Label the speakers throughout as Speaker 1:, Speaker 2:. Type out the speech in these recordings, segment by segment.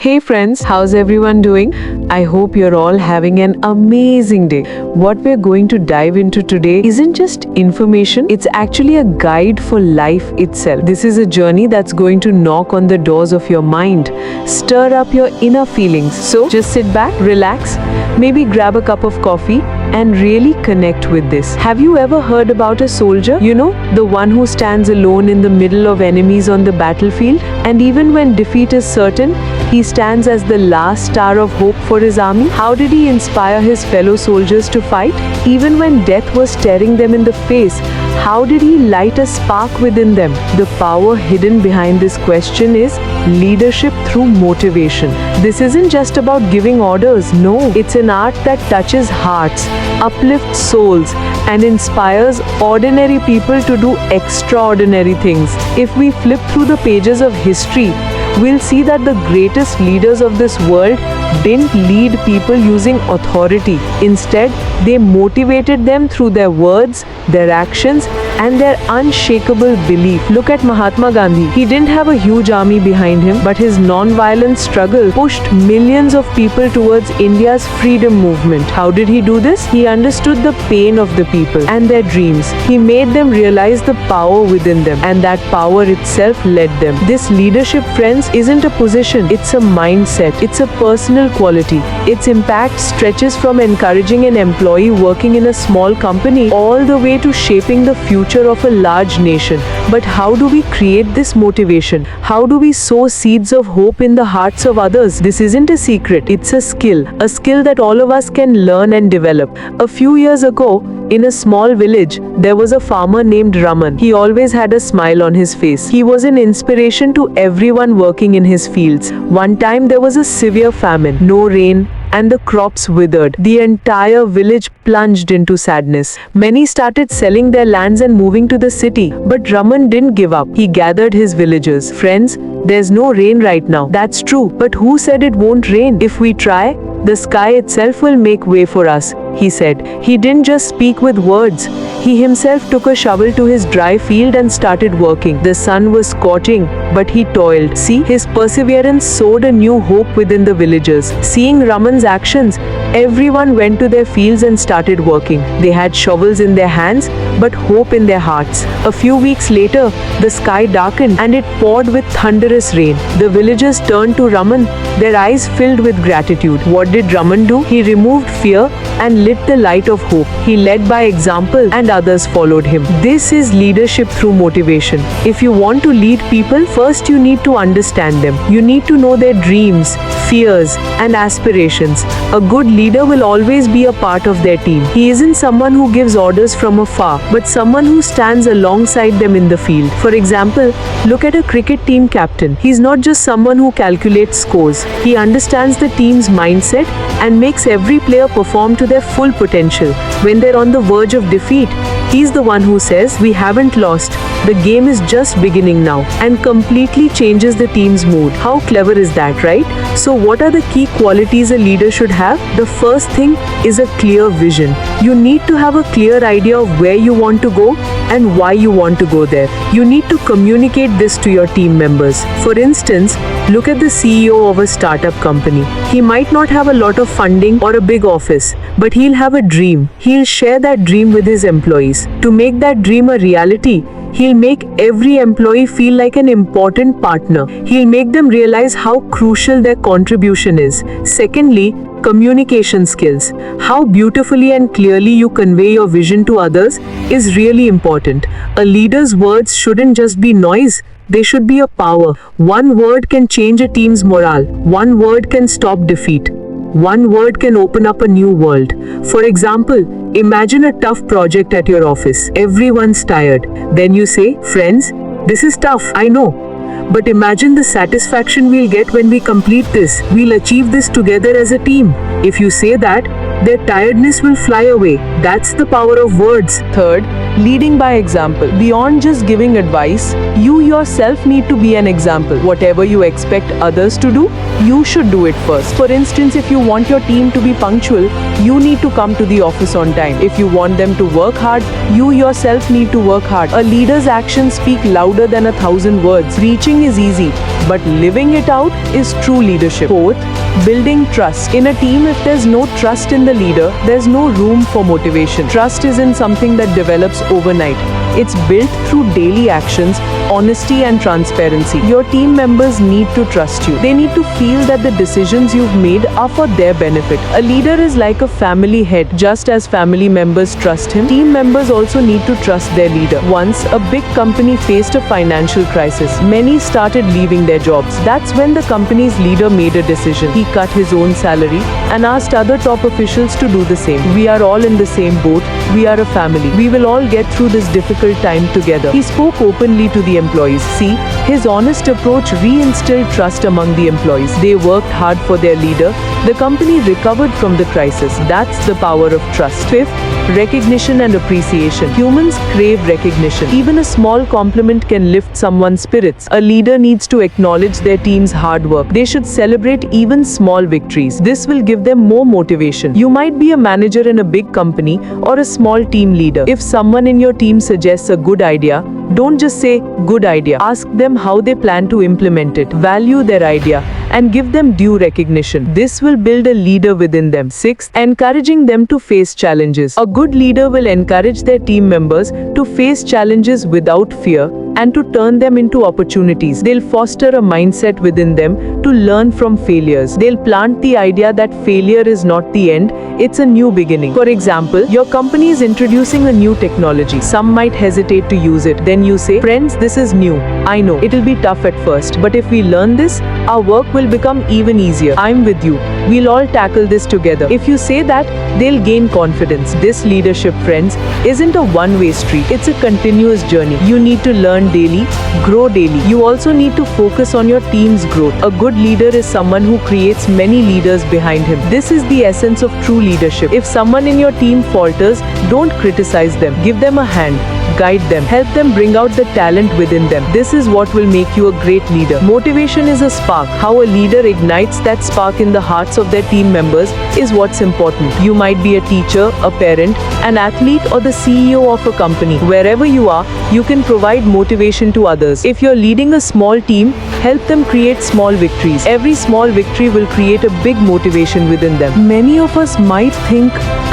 Speaker 1: Hey friends, how's everyone doing? I hope you're all having an amazing day. What we're going to dive into today isn't just information, it's actually a guide for life itself. This is a journey that's going to knock on the doors of your mind, stir up your inner feelings. So just sit back, relax, maybe grab a cup of coffee and really connect with this. Have you ever heard about a soldier? You know, the one who stands alone in the middle of enemies on the battlefield, and even when defeat is certain, he stands as the last star of hope for his army. How did he inspire his fellow soldiers to fight? Even when death was staring them in the face, how did he light a spark within them? The power hidden behind this question is leadership through motivation. This isn't just about giving orders. No, it's an art that touches hearts, uplifts souls, and inspires ordinary people to do extraordinary things. If we flip through the pages of history, we'll see that the greatest leaders of this world didn't lead people using authority. Instead, they motivated them through their words, their actions, and their unshakable belief. Look at Mahatma Gandhi. He didn't have a huge army behind him, but his non-violent struggle pushed millions of people towards India's freedom movement. How did he do this? He understood the pain of the people and their dreams. He made them realize the power within them, and that power itself led them. This leadership, friends, isn't a position, it's a mindset. It's a personal quality. Its impact stretches from encouraging an employee working in a small company all the way to shaping the future of a large nation. But how do we create this motivation? How do we sow seeds of hope in the hearts of others? This isn't a secret, it's a skill that all of us can learn and develop. A few years ago, in a small village, there was a farmer named Raman. He always had a smile on his face. He was an inspiration to everyone working in his fields. One time there was a severe famine, no rain, and the crops withered. The entire village plunged into sadness. Many started selling their lands and moving to the city. But Raman didn't give up. He gathered his villagers. Friends, there's no rain right now. That's true. But who said it won't rain? If we try, the sky itself will make way for us, he said. He didn't just speak with words. He himself took a shovel to his dry field and started working. The sun was scorching, but he toiled. See, his perseverance sowed a new hope within the villagers. Seeing Raman's actions, everyone went to their fields and started working. They had shovels in their hands, but hope in their hearts. A few weeks later, the sky darkened and it poured with thunderous rain. The villagers turned to Raman, their eyes filled with gratitude. What did Raman do? He removed fear and lit the light of hope. He led by example and others followed him. This is leadership through motivation. If you want to lead people, first you need to understand them. You need to know their dreams, fears, and aspirations. A good leader will always be a part of their team. He isn't someone who gives orders from afar, but someone who stands alongside them in the field. For example, look at a cricket team captain. He's not just someone who calculates scores. He understands the team's mindset and makes every player perform to their full potential. When they're on the verge of defeat, he's the one who says, "We haven't lost. The game is just beginning now," and completely changes the team's mood. How clever is that, right? So what are the key qualities a leader should have? The first thing is a clear vision. You need to have a clear idea of where you want to go and why you want to go there. You need to communicate this to your team members. For instance, look at the CEO of a startup company. He might not have a lot of funding or a big office, but he'll have a dream. He'll share that dream with his employees. To make that dream a reality, he'll make every employee feel like an important partner. He'll make them realize how crucial their contribution is. Secondly, communication skills. How beautifully and clearly you convey your vision to others is really important. A leader's words shouldn't just be noise. They should be a power. One word can change a team's morale. One word can stop defeat. One word can open up a new world. For example, imagine a tough project at your office. Everyone's tired. Then you say, "Friends, this is tough, I know. But imagine the satisfaction we'll get when we complete this. We'll achieve this together as a team." If you say that, their tiredness will fly away. That's the power of words. Third, leading by example. Beyond just giving advice, you yourself need to be an example. Whatever you expect others to do, you should do it first. For instance, if you want your team to be punctual, you need to come to the office on time. If you want them to work hard, you yourself need to work hard. A leader's actions speak louder than 1,000 words. Reaching is easy. but living it out is true leadership. Fourth, building trust. In a team, if there's no trust in the leader, there's no room for motivation. Trust isn't something that develops overnight. It's built through daily actions, honesty and transparency. Your team members need to trust you. They need to feel that the decisions you've made are for their benefit. A leader is like a family head. Just as family members trust him, team members also need to trust their leader. Once, a big company faced a financial crisis. Many started leaving their jobs. That's when the company's leader made a decision. He cut his own salary and asked other top officials to do the same. We are all in the same boat. We are a family. We will all get through this difficult time together. He spoke openly to the employees. See, his honest approach reinstilled trust among the employees. They worked hard for their leader. The company recovered from the crisis. That's the power of trust. Fifth, recognition and appreciation. Humans crave recognition. Even a small compliment can lift someone's spirits. A leader needs to acknowledge their team's hard work. They should celebrate even small victories. This will give them more motivation. You might be a manager in a big company or a small team leader. If someone in your team suggests a good idea, don't just say, "Good idea." Ask them how they plan to implement it. Value their idea and give them due recognition. This will build a leader within them. Sixth, encouraging them to face challenges. A good leader will encourage their team members to face challenges without fear and to turn them into opportunities. They'll foster a mindset within them to learn from failures. They'll plant the idea that failure is not the end, it's a new beginning. For example, your company is introducing a new technology. Some might hesitate to use it. Then you say, "Friends, this is new. I know it'll be tough at first, but if we learn this, our work will become even easier. I'm with you. We'll all tackle this together." If you say that, they'll gain confidence. This leadership, friends, isn't a one-way street. It's a continuous journey. You need to learn daily, grow daily. You also need to focus on your team's growth. A good leader is someone who creates many leaders behind him. This is the essence of true leadership. If someone in your team falters, don't criticize them. Give them a hand. Guide them. Help them bring out the talent within them. This is what will make you a great leader. Motivation is a spark. How a leader ignites that spark in the hearts of their team members is what's important. You might be a teacher, a parent, an athlete, or the CEO of a company. Wherever you are, you can provide motivation to others. If you're leading a small team, help them create small victories. Every small victory will create a big motivation within them. Many of us might think,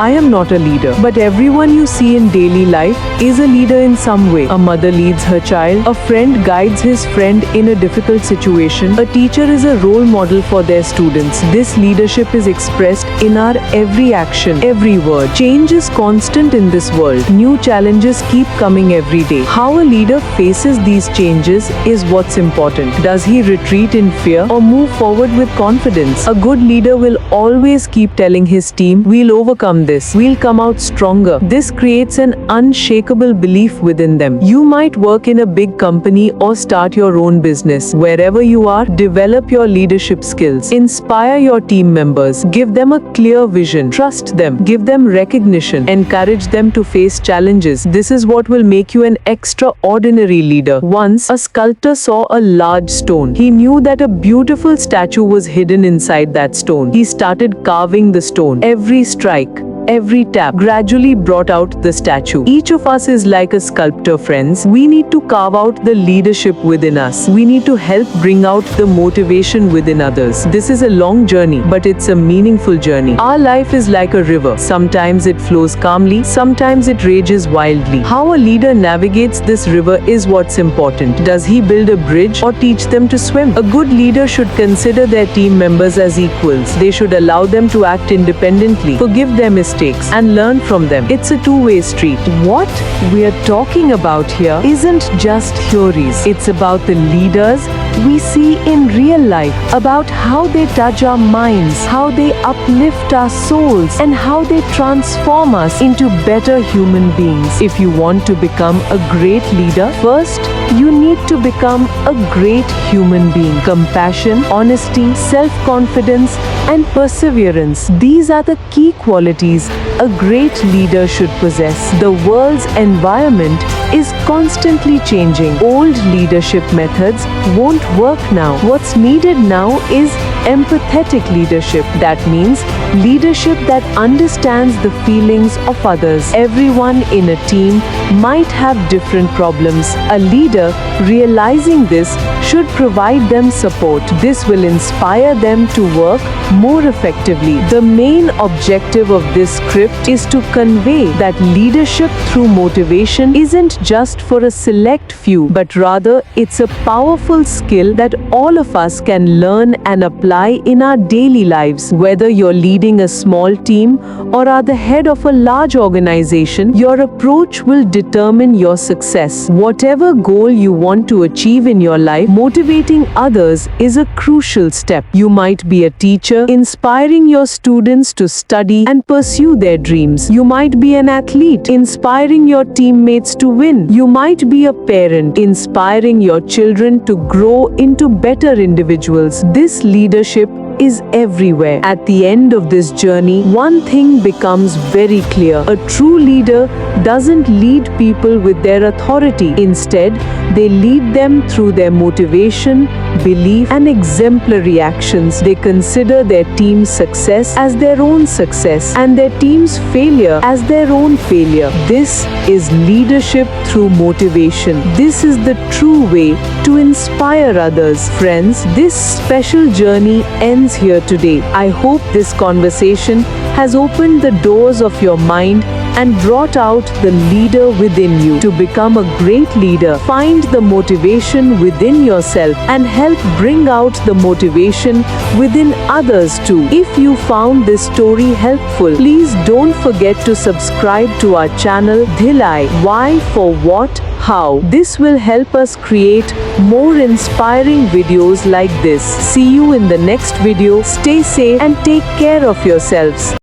Speaker 1: "I am not a leader," but everyone you see in daily life is a leader in some way. A mother leads her child, a friend guides his friend in a difficult situation, a teacher is a role model for their students. This leadership is expressed in our every action, every word. Change is constant in this world. New challenges keep coming every day. How a leader faces these changes is what's important. Does he retreat in fear or move forward with confidence? A good leader will always keep telling his team, "We'll overcome this. We'll come out stronger." This creates an unshakable belief within them. You might work in a big company or start your own business. Wherever you are, develop your leadership skills. Inspire your team members. Give them a clear vision. Trust them. Give them recognition. Encourage them to face challenges. This is what will make you an extraordinary leader. Once, a sculptor saw a large stone. He knew that a beautiful statue was hidden inside that stone. He started carving the stone. Every strike, every tap gradually brought out the statue. Each of us is like a sculptor, friends. We need to carve out the leadership within us. We need to help bring out the motivation within others. This is a long journey, but it's a meaningful journey. Our life is like a river. Sometimes it flows calmly, sometimes it rages wildly. How a leader navigates this river is what's important. Does he build a bridge or teach them to swim? A good leader should consider their team members as equals. They should allow them to act independently, forgive their mistakes, and learn from them. It's a two-way street. What we are talking about here isn't just theories. It's about the leaders we see in real life, about how they touch our minds, how they uplift our souls, and how they transform us into better human beings. If you want to become a great leader, first you need to become a great human being. Compassion, honesty, self-confidence, and perseverance. These are the key qualities a great leader should possess. The world's environment is constantly changing. Old leadership methods won't work now. What's needed now is empathetic leadership. That means leadership that understands the feelings of others. Everyone in a team might have different problems. A leader, realizing this, should provide them support. This will inspire them to work more effectively. The main objective of this script is to convey that leadership through motivation isn't just for a select few, but rather it's a powerful skill that all of us can learn and apply in our daily lives. Whether you're leading a small team or are the head of a large organization, your approach will determine your success. Whatever goal you want to achieve in your life, motivating others is a crucial step. You might be a teacher, inspiring your students to study and pursue their dreams. You might be an athlete, inspiring your teammates to win. You might be a parent, inspiring your children to grow into better individuals. This leadership is everywhere. At the end of this journey, one thing becomes very clear. A true leader doesn't lead people with their authority. Instead, they lead them through their motivation, belief, and exemplary actions. They consider their team's success as their own success and their team's failure as their own failure. This is leadership through motivation. This is the true way to inspire others. Friends, this special journey ends here today. I hope this conversation has opened the doors of your mind and brought out the leader within you. To become a great leader, find the motivation within yourself and help bring out the motivation within others too. If you found this story helpful, please don't forget to subscribe to our channel Dhilai. Why, for what, how. This will help us create more inspiring videos like this. See you in the next video. Stay safe and take care of yourselves.